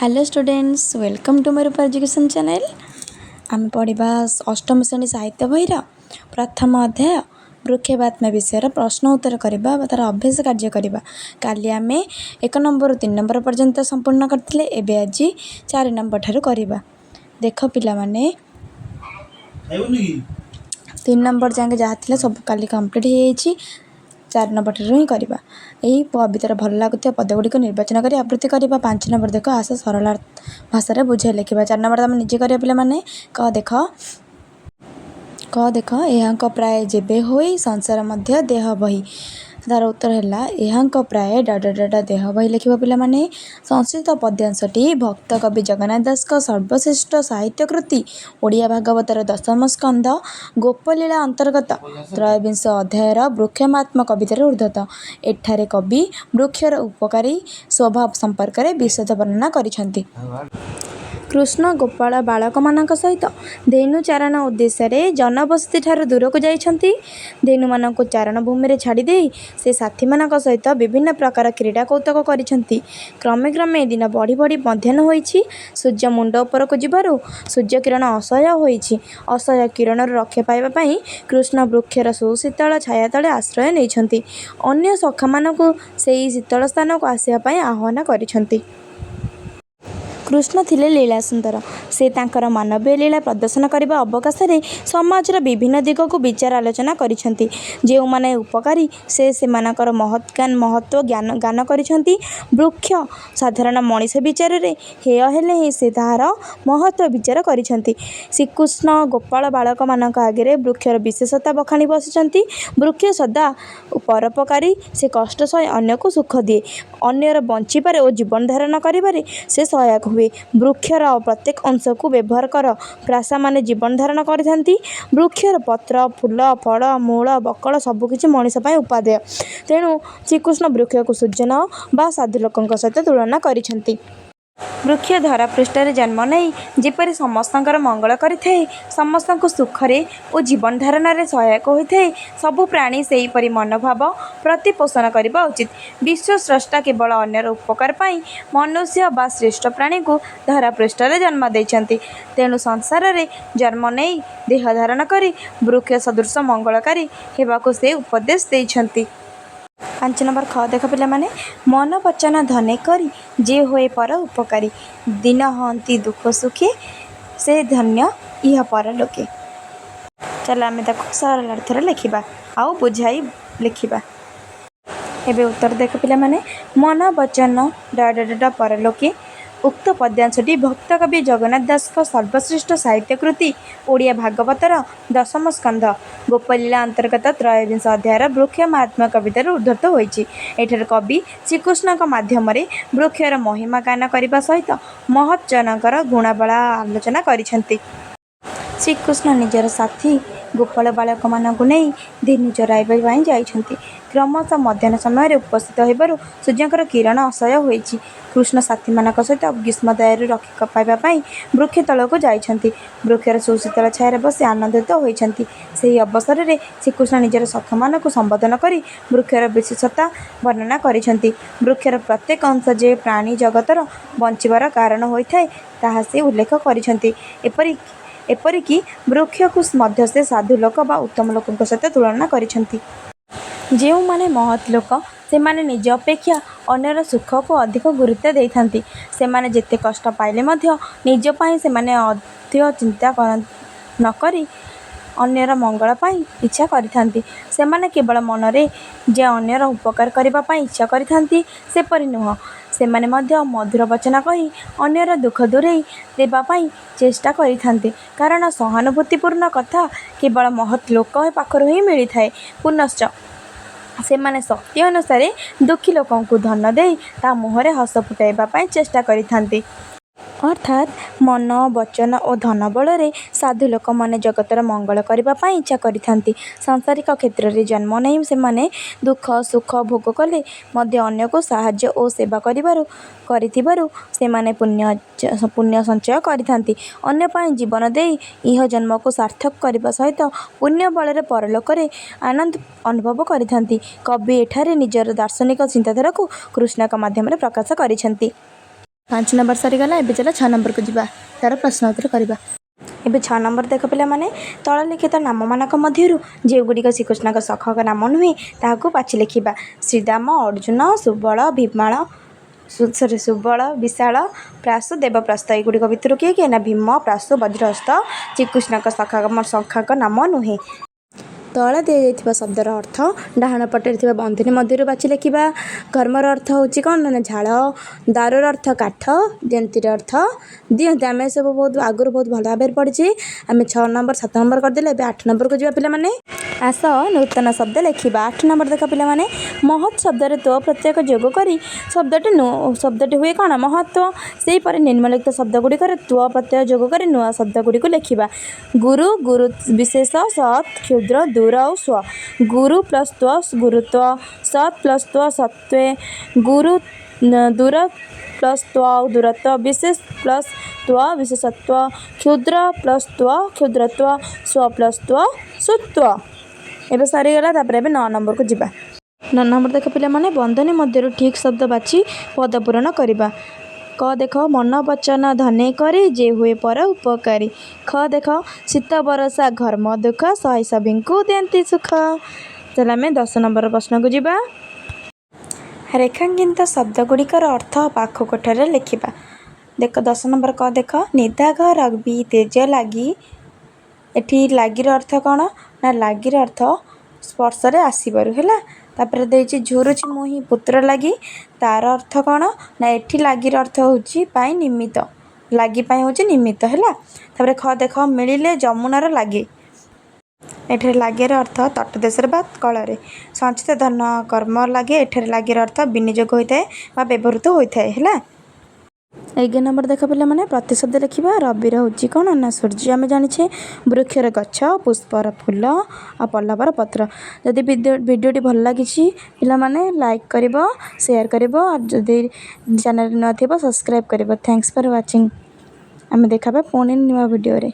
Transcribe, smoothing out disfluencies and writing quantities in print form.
Hello students, welcome to मेरे education channel. आम पढ़ा अष्टम श्रेणी साहित्य बहीर प्रथम अध्याय वृक्षमात्म्य विषय प्रश्न उत्तर करवा तार अभ्यास कार्य करवा। काली आम 1 नंबर 3 नंबर पर्यंत संपूर्ण करते एवं आज 4 नंबर ठारू करवा। देख पिला माने 3 नंबर जाके जहाँ थी सब काली कम्प्लीट हो 4 नंबर ठारू ही करवा। यही कवितार भल लगुवा पदगुड़िक निर्वाचन कर आवृत्ति करवा। 5 नंबर देख आस सरल भाषा बुझे लिखा। 4 नंबर तुम निजे कर पे क देख यहाँ प्राय जेबे होई संसार मध्य देह बही। तार उत्तर है यहाँ प्राय डाडा डाडा देह बही लिखा पे। संस्कृत पद्यांशटी भक्त कवि जगन्नाथ दास सर्वश्रेष्ठ साहित्य कृति ओडिया भागवतर दशम स्कंध गोपलीला अंतर्गत त्रयोविंश अध्यायर वृक्षमात्म कवितार उद्धत। एठारे कवि वृक्षर उपकारी स्वभाव संपर्क में विशद वर्णना करिसेंति। कृष्ण गोपाल बालक मानक सहित धेनु चारण उद्देश्य जनबसति ठारू दूर को जाइछंती। धेनु मानक चारण भूमि रे छाड़ी दे से साथी मानक सहित विभिन्न प्रकार क्रीड़ा कौतुक करिछंती। क्रमे क्रमे दिन बढ़ी बढ़ी मध्याह्न होइछि। सूर्य मुंड ऊपर को जिबारु सूर्य किरण असह्य होइछि। असह्य किरण रक्षा पाइबा पई कृष्ण वृक्षर सुशीतल छाया तले आश्रय नेइछंती। अन्य सखा मानक सेई शीतल स्थान को आसिया पई आह्वान करिछंती। कृष्ण थिले लीला सुंदर। से तांकर मानवीय लीला प्रदर्शन करने अवकाश समाजर विभिन्न दिग को विचार आलोचना करिसेंति। जो माने उपकारी से मानकर महत्व गान करिसेंति। वृक्ष साधारण मनीष विचार रे हेय हेले ही से ताहार महत्व विचार करिसेंति। श्रीकृष्ण गोपाल बालक मानक आगे वृक्षर विशेषता बखाणी बसिसेंति। वृक्ष सदा परोपकारी। से कष्ट सह अन्य को सुख दिए। अन्यर बंचिबारे और जीवन धारण करिबारे से सहायक हुए। वृक्षर प्रत्येक अंश को व्यवहार कर प्रासा माने जीवन धारण करथांती। वृक्षर पत्र फूल फल मूल बकल सबकिछि मनीष पई उपादेय। तेणु श्रीकृष्ण वृक्ष को सूर्यन बा साधु लोकंक सहित तुलना करिसेंति। वृक्ष धरा पृष्ठ जन्म नहीं जेपरी समस्तंकर मंगल करिथे, समस्तंको सुखरे और जीवन धारण में सहायक होइथे, सबु प्राणी सेही परि मनोभाव प्रतिपोषण करबा उचित। विश्व स्रष्टा केवल अन्यर उपकार पाई मनुष्य बा श्रेष्ठ प्राणी को धरा पृष्ठ जन्म देइछंती। तेणु संसार रे जन्म नहीं देह धारण करी वृक्ष सदृश मंगलकारी हेबाको से उपदेश देइछंती। 5 नंबर ख देख पिला माने मन वचन धने करी जे होए पर उपकारी दिन हंती दुख सुखी से धन्य इह पर लोके। चल आम सरल अर्थ लिखा आउ बुझाई लिखा। एबे उत्तर देख पिला माने मन वचन डाडा डाडा पर लोके। उक्त पद्यांशटी भक्त कवि जगन्नाथ दास सर्वश्रेष्ठ साहित्य कृति ओडिया भागवतर दशम स्कंध गोपलीला अंतर्गत त्रयोविंश अध्यायर वृक्ष महात्मा कवितार उद्धत होइछि। एठार कवि श्रीकृष्ण माध्यम वृक्षर महिमा गान करने सहित महज्जनकर गुणाबला आलोचना करिसेंति। श्रीकृष्ण निजर साथी गोपाल बालक मानक नहीं धेनु चराइबा जाइछंती। क्रमशः मध्याह्न समय उपस्थित होइबारु सूर्यंकर किरण असह्य होइछि। कृष्ण साथी मानक सहित ग्रीष्म दयारु रक्षा पाइबा वृक्ष तल को जाइछंती। वृक्षर सुशीतल छाया बसी आनंदित होइछंती। सेही अवसर रे श्रीकृष्ण निजर सखा मानक संबोधन करी वृक्षर विशेषता वर्णना करिछंती। वृक्षर प्रत्येक अंश जे प्राणी जगतर बंचिबार कारण होइथाय ताहा से उल्लेख करिछंती। एपरिकी वृक्ष को मध्य से साधु लोक बा उत्तम लोक सहित तुलना करिछंती। जो माने महत् लोक से माने निज अपेक्षा अन्यर सुख को अधिक गुरुत्व देइथांती। से माने जेते कष्ट पाइले मध्य निज पाई से माने अधिक चिंता न करी अन्यर मंगल पाई इच्छा करिथांती। से माने केवल मनरे जे अन्यर उपकार करबा पाई इच्छा करिथांती सेपरि नुह। से माने मध्य मधुर वचन कही अन्यर दुख दूरेई देबा पाई चेष्टा करिथांती। कारण सहानुभूतिपूर्ण कथा केवल महत् लोक पाखरु ही मिली थाए। पुनश्च से माने शक्ति अनुसार दुखी लोकों को धन दे ता मुहरे हस फुटाइबा पाई चेष्टा करिथांती। अर्थात मन वचन और धन बल साधु लोक माने जगतर मंगल करबा पाई इच्छा करिथांती। सांसारिक क्षेत्र में जन्म नहीं से माने दुख सुख भोग कले मध्य अन्य को साहाय्य और सेवा करिथिबारु से माने पुण्य संचय करिथांती। अन्य पाई जीवन देई इह जन्म को सार्थक करबा सहित पुण्य बल रे परलोक रे आनंद अनुभव करिथांती। कवि एठारे निजर दार्शनिक चिंताधारा को कृष्ण का माध्यम रे प्रकाश करिसेंती। ପାଞ୍ଚ ନମ୍ବର ସରିଗଲା। ଏବେ ଚାଲ 6 ନମ୍ବରକୁ ଯିବା, ତାର ପ୍ରଶ୍ନ ଉତ୍ତର କରିବା। ଏବେ 6 ନମ୍ବର ଦେଖ ପିଲାମାନେ, ତଳଲିଖିତ ନାମମାନଙ୍କ ମଧ୍ୟରୁ ଯେଉଁଗୁଡ଼ିକ ଶ୍ରୀକୃଷ୍ଣଙ୍କ ସଖଙ୍କ ନାମ ନୁହେଁ ତାହାକୁ ବାଛି ଲେଖିବା। ଶ୍ରୀଦାମ, ଅର୍ଜୁନ, ସୁବଳ, ବିଶାଳ, ପ୍ରାସୁ, ଦେବପ୍ରସ୍ଥ। ଏଗୁଡ଼ିକ ଭିତରୁ କିଏ କିଏ? ନା ଭୀମ, ପ୍ରାସୁ, ବଜ୍ରହସ୍ତ ଶ୍ରୀକୃଷ୍ଣଙ୍କ ସଖାଙ୍କ ନାମ ନୁହେଁ। ତଳେ ଦିଆଯାଇଥିବା ଶବ୍ଦର ଅର୍ଥ ଡାହାଣ ପଟରେ ଥିବା ବନ୍ଧନୀ ମଧ୍ୟରୁ ବାଛି ଲେଖିବା। କର୍ମର ଅର୍ଥ ହେଉଛି କ'ଣ? ନା ଝାଳ। ଦାରୁର ଅର୍ଥ କାଠ। ଦିଅନ୍ତୀର ଅର୍ଥ ଦିଅନ୍ତି। ଆମେ ସବୁ ବହୁତ ଆଗରୁ ବହୁତ ଭଲ ଭାବରେ ପଢ଼ିଛି। ଆମେ 6 ନମ୍ବର 7 ନମ୍ବର କରିଦେଲେ। ଏବେ 8 ନମ୍ବରକୁ ଯିବା ପିଲାମାନେ। ଆସ ନୂତନ ଶବ୍ଦ ଲେଖିବା। 8 ନମ୍ବର ଦେଖ ପିଲାମାନେ, ମହତ୍ ଶବ୍ଦରେ ତ୍ୱ ପ୍ରତ୍ୟୟ ଯୋଗ କରି ଶବ୍ଦଟି ହୁଏ କ'ଣ? ମହତ୍ଵ। ସେହିପରି ନିମ୍ନଲିଖିତ ଶବ୍ଦଗୁଡ଼ିକରେ ତ୍ୱ ପ୍ରତ୍ୟୟ ଯୋଗ କରି ନୂଆ ଶବ୍ଦଗୁଡ଼ିକୁ ଲେଖିବା। ଗୁରୁ, ଗୁରୁ ବିଶେଷ, ସତ୍, କ୍ଷୁଦ୍ର, ଦୂର ଆଉ ସ୍ୱ। ଗୁରୁ ପ୍ଲସ୍ ତ୍ୱ ଗୁରୁତ୍ୱ, ସତ୍ ପ୍ଲସ୍ ତ୍ୱ ସତ୍ତ୍ୱେ, ଗୁରୁ ଦୂର ପ୍ଲସ୍ ତ୍ୱ ଆଉ ଦୂରତ୍ୱ, ବିଶେଷ ପ୍ଲସ୍ ତ୍ୱ ବିଶେଷତ୍ୱ, କ୍ଷୁଦ୍ର ପ୍ଲସ୍ ତ୍ୱ କ୍ଷୁଦ୍ରତ୍ୱ, ସ୍ୱ ପ୍ଲସ୍ ତ୍ୱ ସୁତ୍ୱ। ଏବେ ସରିଗଲା। ତାପରେ ଏବେ 9 ନମ୍ବରକୁ ଯିବା। 9 ନମ୍ବର ଦେଖ ପିଲାମାନେ, ବନ୍ଧନୀ ମଧ୍ୟରୁ ଠିକ୍ ଶବ୍ଦ ବାଛି ପଦ ପୂରଣ କରିବା। କ ଦେଖ, ମନ ବଚନ ଧନେ କରି ଯେ ହୁଏ ପର ଉପକାରୀ। ଖ ଦେଖ, ଶୀତ ବରଷା ଘର୍ମ ଦୁଃଖ ସହି ସଭିଙ୍କୁ ଦିଅନ୍ତି ସୁଖ। ତାହେଲେ ଆମେ 10 ନମ୍ବର ପ୍ରଶ୍ନକୁ ଯିବା। ରେଖାଙ୍କିତ ଶବ୍ଦଗୁଡ଼ିକର ଅର୍ଥ ପାଖ କୋଠରୀରେ ଲେଖିବା। ଦେଖ 10 ନମ୍ବର କ ଦେଖ, ନିଦାଘ ରବି ତେଜ ଲାଗି। ଏଠି ଲାଗିର ଅର୍ଥ କ'ଣ? ନା ଲାଗିର ଅର୍ଥ ସ୍ପର୍ଶରେ ଆସିବାରୁ ହେଲା। ତାପରେ ଦେଇଛି ଝୁରୁଛି ମୁହିଁ ପୁତ୍ର ଲାଗି। ତାର ଅର୍ଥ କ'ଣ? ନା ଏଠି ଲାଗିର ଅର୍ଥ ହେଉଛି ପାଇଁ ନିମିତ୍ତ। ଲାଗି ପାଇଁ ହେଉଛି ନିମିତ୍ତ ହେଲା। ତାପରେ ଖ ଦେଖ, ମିଳିଲେ ଯମୁନାର ଲାଗି। ଏଠାରେ ଲାଗିର ଅର୍ଥ ତଟ ଦେଶରେ ବା କଳରେ। ସଞ୍ଚିତ ଧନ କର୍ମ ଲାଗେ। ଏଠାରେ ଲାଗିର ଅର୍ଥ ବିନିଯୋଗ ହୋଇଥାଏ ବା ବ୍ୟବହୃତ ହୋଇଥାଏ ହେଲା। 11 ନମ୍ବର ଦେଖ ପିଲାମାନେ, ପ୍ରତିଶବ୍ଦ ଲେଖିବା। ରବିର ହେଉଛି କ'ଣ? ନା ସୂର୍ଯ୍ୟ ଆମେ ଜାଣିଛେ। ବୃକ୍ଷର ଗଛ, ପୁଷ୍ପର ଫୁଲ ଆଉ ପଲ୍ଲବର ପତ୍ର। ଯଦି ଭିଡ଼ିଓଟି ଭଲ ଲାଗିଛି ପିଲାମାନେ ଲାଇକ୍ କରିବ, ସେୟାର କରିବ, ଆଉ ଯଦି ଚ୍ୟାନେଲ୍ ନଥିବ ସବସ୍କ୍ରାଇବ୍ କରିବ। Thanks for watching. ଆମେ ଦେଖାବା ପୁଣି ନୂଆ ଭିଡ଼ିଓରେ।